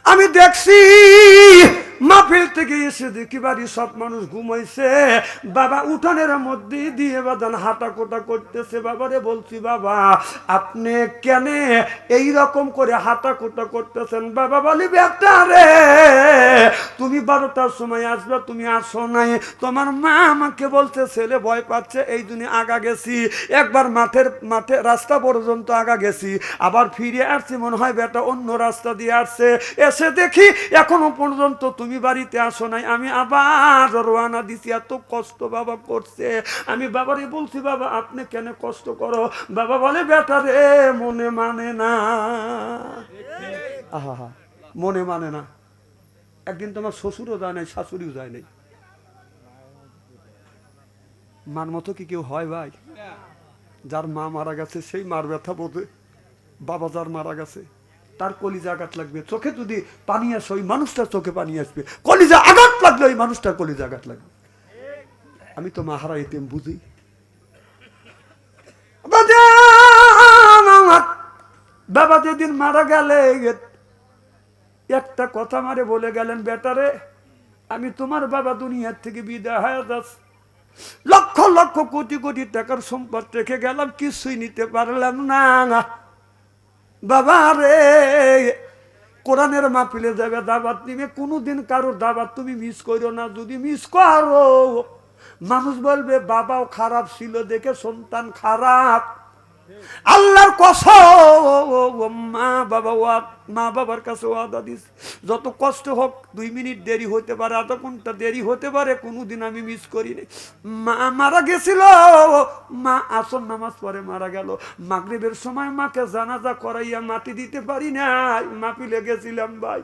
আমি দেখছি মাহফিল থেকে এসে দেখি বাড়ি সব মানুষ ঘুমাইছে, বাবা উঠানের মধ্যে দিয়ে বাদান হাঁটা কোটা করতেছে। বাবারে বলছি, বাবা আপনি কেন এই রকম করে হাঁটা কোটা করতেছেন? বাবা বলি, বেটা রে তুমি 12টার সময় আসবে, তুমি আসো নাই। তোমার মা আমাকে বলছে ছেলে ভয় পাচ্ছে, এই জন্য আগা গেছি। একবার মাঠে রাস্তা পর্যন্ত আগা গেছি, আবার ফিরে আসছি, মনে হয় বেটা অন্য রাস্তা দিয়ে আসছে। এসে দেখি এখনো পর্যন্ত তুমি বাড়িতে আসো নাই। আমি আবার রওনা দিছি, এত কষ্ট বাবা করছে। আমি বাবারে বলছি, বাবা আপনি কেন কষ্ট করো? বাবা বলে, বেটা রে মনে মানে না। আহা, মনে মানে না। একদিন তোমার শ্বশুরও যায় নাই, শাশুড়িও যায় নাই। মার মতো কি কেউ হয় ভাই? যার মা মারা গেছে সেই মার ব্যথা বোঝে। বাবা যার মারা গেছে তার কলিজা আঘাত লাগবে। চোখে যদি পানি আসে ওই মানুষটার চোখে পানি আসবে, কলিজা আঘাত লাগলে ওই মানুষটার কলিজা আঘাত লাগবে। আমি তো মা হারাইতেম বুঝি। বাবা যেদিন মারা গেলে একটা কথা মারে বলে গেলেন, বেটারে আমি তোমার বাবা দুনিয়ার থেকে বিদায় হয়ে যাচ্ছি, লক্ষ লক্ষ কোটি কোটি টাকার সম্পদ রেখে গেলাম, কিছুই নিতে পারলাম না। বাবা রে কোরআনের মাহফিলে যাবে, দাওয়াত নিবে, কোনোদিন কারোর দাওয়াত তুমি মিস করো না। যদি মিস করো মানুষ বলবে বাবাও খারাপ ছিল দেখে সন্তান খারাপ। আল্লাহর কসম, মা বাবার কাছে ওয়াদা দিস, যত কষ্ট হোক 2 মিনিট দেরি হতে পারে, আধা ঘন্টা দেরি হতে পারে, কোনোদিন আমি মিস করিনি। মা মারা গেছিল, মা আসর নামাজ পড়ে মারা গেল। মাগরিবের সময় মাকে জানাজা করাইয়া মাটি দিতে পারি না, মাহফিলে গেছিলাম ভাই।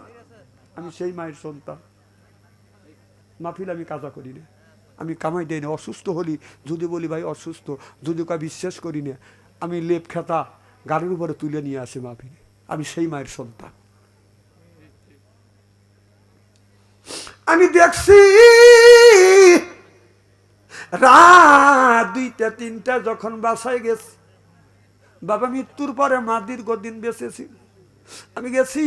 আমি সেই মায়ের সন্তান। মাহফিল আমি কাজা করি না, আমি কামাই দেই না। অসুস্থ হলি যদি বলি ভাই অসুস্থ, যদি কা বিশ্বাস করি না, আমি লেপ খেতা গাড়ির উপরে তুলে নিয়ে আসি মাহফিলে। আমি সেই মায়ের সন্তান। আমি দেখছি রাত 2টা 3টা যখন বাসায় গেছি, বাবা মৃত্যুর পরে মা দীর্ঘদিন বেঁচেছি। আমি গেছি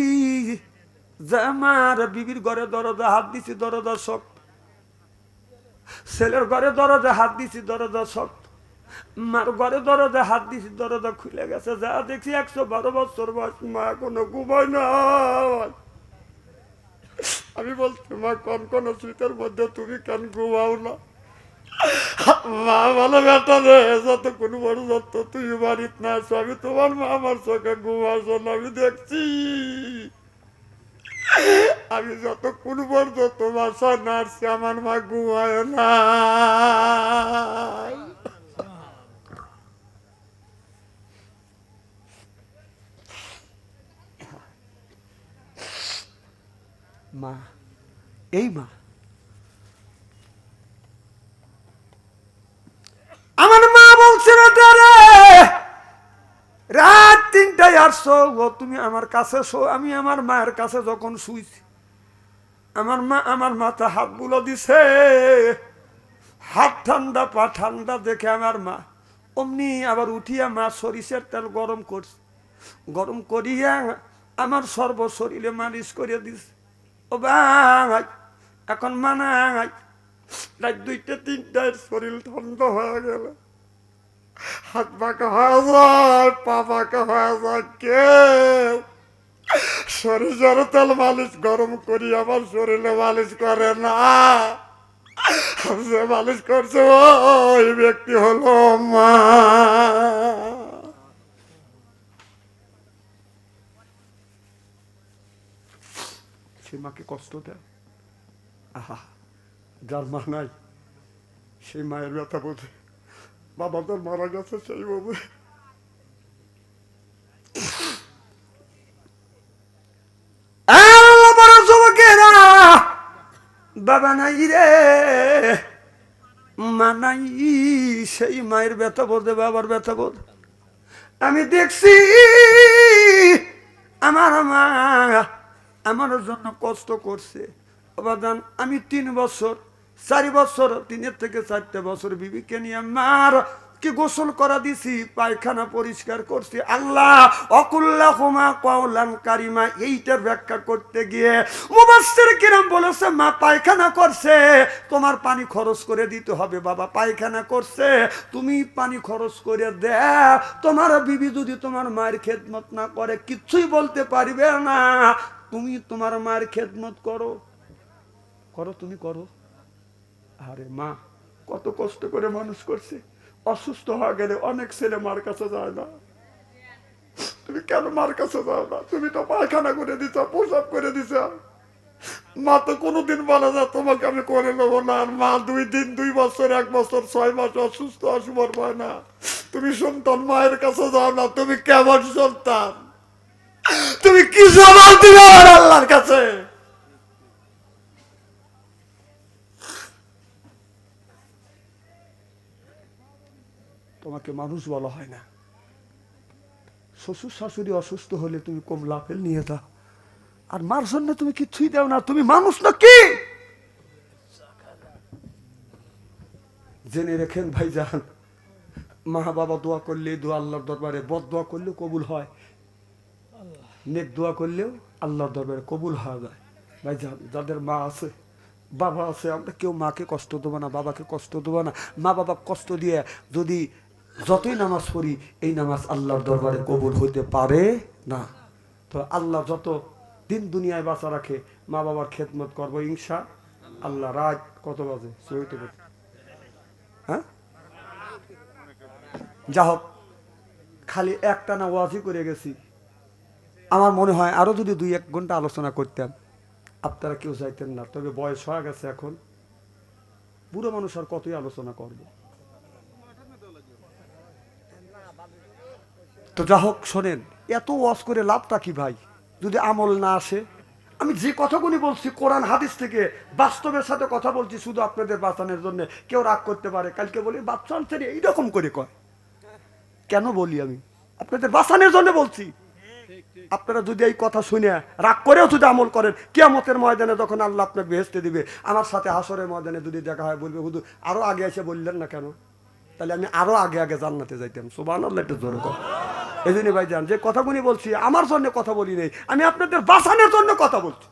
যে আমার বিবির ঘরে দরজা হাত দিছি, দরজা শক্ত। ছেলের ঘরে দরজা হাত দিছি, দরজা শক্ত। মার ঘরে দরজা হাত দিছি, দরজা খুলে গেছে। যা দেখছি 112 বছর বয়স, মা এখনো ঘুমায় না। আমি বলছি, মা কোন কোন শীতের মধ্যে তুমি কেন ঘুমাও না? মা বলে, বেটা রে যতক্ষণ বড় যত তুই বাড়িতে না আসো, আমি তোমার মা আমার চোখে ঘুমাস না। আমি দেখছি আমি যতক্ষণ পর্যন্ত বাসা না আসছি আমার মা ঘুমায় না। মা, এই মা আমার মা বলছে, বেটা রে রাত 3টায় আসছো, তুমি আমার কাছে শো। আমি আমার মায়ের কাছে যখন শুইছি, আমার মা আমার মাথা হাত বুলো দিছে, হাত ঠান্ডা পা ঠান্ডা দেখে আমার মা অমনি আবার উঠিয়া মা সরিষার তেল গরম করছে, গরম করিয়া আমার সর্ব শরীরে মালিশ করে দিছে। ও ভাই এখন মানাই, রাত 2টা 3টায় শরীর ঠান্ডা হয়ে গেল, হাত পাকা হয়ে যায়, পা পাকা হয়ে যায়। কেউ সরিষার তেল মালিশ গরম করি আমার শরীরে মালিশ করে না। যে মালিশ করছে ওই ব্যক্তি হলো মা। সে মাকে কষ্ট দেয়। আহা, যার মা নাই সেই মায়ের ব্যথা বোঝে। বাবা তোর মারা গেছে সেই বোঝে। বাবা নাই রে, মা নাই, সেই মায়ের ব্যথা বোঝে, বাবার ব্যথা বোঝে। আমি দেখছি আমার মা আমার জন্য কষ্ট করছে। অবদান আমি 3 বছর 4 বছর 3 থেকে 4টা বছর বিবিকে নিয়ে মার কি গোসল করা দিছি, পায়খানা পরিষ্কার করছি। আল্লাহ অকুল্লাহুমা কওলান কারিমা, এইটার ব্যাখ্যা করতে গিয়ে মুফাসসির কিরাম বলেছে, মা পায়খানা করছে, তোমার পানি খরচ করে দিতে হবে। বাবা পায়খানা করছে, তুমি পানি খরচ করে দে। তোমার বিবি যদি তোমার মায়ের খেদমত না করে কিচ্ছুই বলতে পারবে না। তুমি তোমার মায়ের খেদমত করো, করো, তুমি করো। আরে মা কত কষ্ট করে মানুষ করছে, অসুস্থ হয়ে গেলে অনেক ছেলে মার কাছে যায় না। তুমি কেন মার কাছে যাও না? তুমি তো পায়খানা করে দিছ, প্রসাব করে দিছ। মা তো কোনোদিন বলে না তোমাকে আমি করে নেবো না। আর মা 2 দিন, 2 বছর, 1 বছর, 6 মাস অসুস্থ অসুবর পায় না। তুমি সন্তান মায়ের কাছে যাও না, তুমি কেমন সন্তান? তুমি কি জবাব দিবে আমার আল্লাহর কাছে? তোমাকে মানুষ বলা হয় না। শ্বশুর শাশুড়ি অসুস্থ হলে তুমি কমলা আপেল নিয়ে দাও, আর মার জন্য তুমি কিচ্ছুই দাও না। তুমি মানুষ না কি? জেনে রেখেন ভাইজান, মা বাবা দোয়া করলে দোয়া আল্লাহর দরবারে, বদ দোয়া করলেও কবুল হয়, নেক দোয়া করলেও আল্লাহর দরবারে কবুল হয়ে যায়। ভাইজান যাদের মা আছে, বাবা আছে, আমরা কেউ মাকে কষ্ট দেবো না, বাবাকে কষ্ট দেবো না। মা বাবা কষ্ট দিয়ে যদি যতই নামাজ পড়ি, এই নামাজ আল্লাহর দরবারে কবুল হইতে পারে না। তো আল্লাহ যত দিন দুনিয়ায় বাঁচা রাখে, মা বাবার খেদমত করবো ইনশা আল্লাহ। রাত কত বাজে? হ্যাঁ, যা হোক, খালি একটা না ওয়াজি করে গেছি। আমার মনে হয় আরো যদি 2-1 ঘন্টা আলোচনা করতাম আপনারা কেউ যাইতেন না। তবে বয়স হয়ে গেছে এখন, বুড়ো মানুষ আর কতই আলোচনা করব। তো যা হোক, শোনেন, এত ওয়াজ করে লাভটা কি ভাই যদি আমল না আসে? আমি যে কথাগুলি বলছি কোরআন হাদিস থেকে বাস্তবের সাথে কথা বলছি, শুধু আপনাদের বাঁচানোর জন্য। কেউ রাগ করতে পারে, কালকে বলি বাচ্চা ছেড়ে এইরকম করে কয়। কেন বলি? আমি আপনাদের বাঁচানোর জন্য বলছি। আপনারা যদি এই কথা শুনে রাগ করেও যদি আমল করেন, কিয়ামতের ময়দানে যখন আল্লাহ আপনাকে বেহেশতে দিবে, আমার সাথে হাসরের ময়দানে যদি দেখা হয়, বলবে হুজুর আরো আগে এসে বললেন না কেন? তাহলে আমি আরো আগে আগে জান্নাতে যাইতাম। সুবহানাল্লাহ, একটু জোরে কর। এই জন্য ভাইজান, যে কথাগুলি বলছি আমার জন্য কথা বলি নেই, আমি আপনাদের বাঁচানোর জন্য কথা বলছি।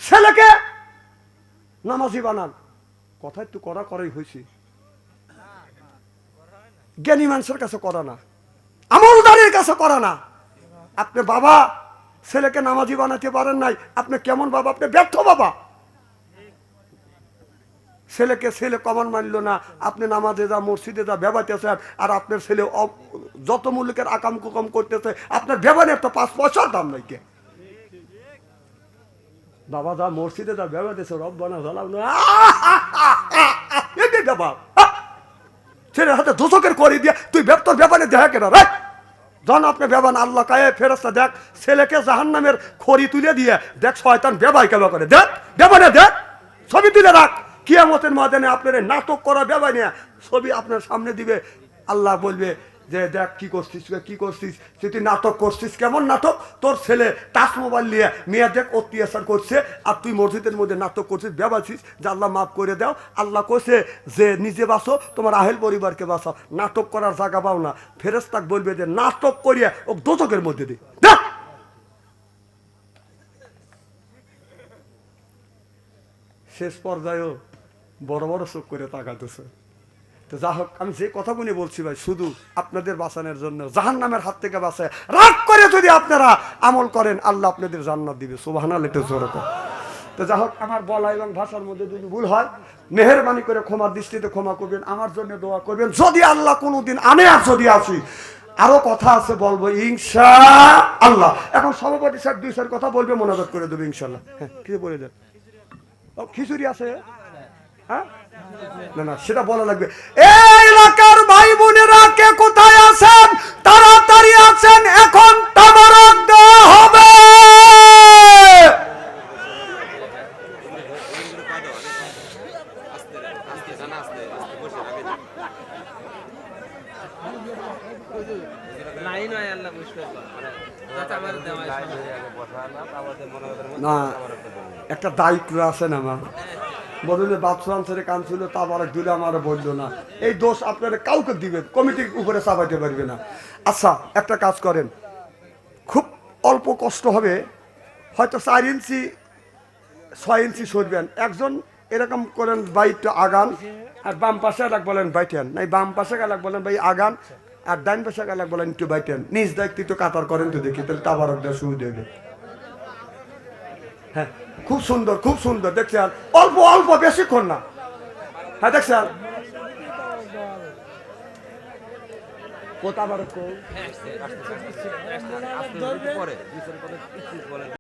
ছেলেকে নামাজি বানান, কথা একটু করা করাই হয়েছে। জ্ঞানী মানুষের কাছে করা না, আমলদারের কাছে করা না। আপনার বাবা ছেলেকে নামাজি বানাতে পারেন নাই, আপনি কেমন বাবা? আপনি ব্যর্থ বাবা। ছেলেকে ছেলে কমন মানল না, আপনি নামাজে যা, মসজিদে যা বেবাইতেছেন, আর আপনার ছেলে যত মূল্যের আকাম কুকাম করতেছে, আপনার বেবানের তো 5 পয়সার দাম নাই। কে বাবা যা মসজিদে যা বেবাইতেছে, রব্বানা জালামনা বাবা ছেলের হাতে দোষকের করে দিয়ে তুই তোর বেবানে দেখা কেনা রে? জন আপনি বেবান আল্লাহ কায়ে ফেরেশতা দেখ, ছেলেকে জাহান্নামের খড়ি তুলে দিয়ে দেখ শয়তান বেবাই কেবা করে, দেখ বেবানে দেখ, ছবি তুলে রাখ। কিয়ামতের ময়দানে আপনার নাটক করা বেবাই নিয়ে ছবি আপনার সামনে দিবে। আল্লাহ বলবে যে দেখ কি করছিস, কি করছিস তুই, নাটক করছিস। কেমন নাটক? তোর ছেলে টাচ মোবাইল নিয়ে মেয়ে দেখ অত্যাচার করছে, আর তুই মসজিদের মধ্যে নাটক করছিস, বেবাছিস, যে আল্লাহ মাফ করে দাও। আল্লাহ কইছে যে নিজে বাঁচো, তোমার আহেল পরিবারকে বাঁচাও, নাটক করার জায়গা পাও না। ফেরেশতা বলবে যে নাটক করিয়া ও দোজখের মধ্যে দে। শেষ পর্যায়েও বড় বড় চোখ করে তাকাতেছে। তো যা হোক, আমি যে কথাগুলি বলছি ভাই শুধু আপনাদের বাঁচানোর জন্য, জাহান্নামের হাত থেকে বাঁচায়। রাগ করে যদি আপনারা আমল করেন, আল্লাহ আপনাদের জান্নাত দিবে। সুবহানাল্লাহ, একটু জোরে কর। তো যা হোক, আমার বলা এবং ভাষার মধ্যে যদি ভুল হয়, মেহেরবানি করে ক্ষমার দৃষ্টিতে ক্ষমা করবেন, আমার জন্য দোয়া করবেন। যদি আল্লাহ কোনোদিন আনে, আর যদি আসি, আরো কথা আছে বলবো ইনশাআল্লাহ। এখন সভাপতি স্যার 2-4 কথা বলবে, মোনাজাত করে দেবে ইনশাআল্লাহ। হ্যাঁ, কিছু বলে দেন। খিচুড়ি আছে? হ্যাঁ, না না, সেটা বলা লাগবে। এই এলাকার ভাই বোনেরা কে কোথায় আছেন, তাড়াতাড়ি আছেন, এখন তাবারক দেওয়া হবে। না, একটা দায়িত্ব আছে না মা। বদলে বাদশাহ ছেড়ে কান ছিল তা আবার দিলে আমার বললো না। এই দোষ আপনারা কাউকে দিবেন, কমিটির উপরে চাপাইতে পারবে না। আচ্ছা একটা কাজ করেন, খুব অল্প কষ্ট হবে, হয়তো 4 ইঞ্চি 6 ইঞ্চি সরবেন। একজন এরকম করেন বাইকটা আগান, আর বাম পাশে এক বলেন বাইটেন, নাই বাম পাশে গেলাক বলেন ভাই আগান, আর ডাইন পাশে গেলাক বলেন একটু বাইটেন। নিজ দায়িত্ব একটু কাতার করেন তো দেখি, তাহলে তাবার সুবিধা হবে। হ্যাঁ খুব সুন্দর, খুব সুন্দর দেখছেন, অল্প অল্প বেশিক্ষণ না। হ্যাঁ দেখছেন কোথা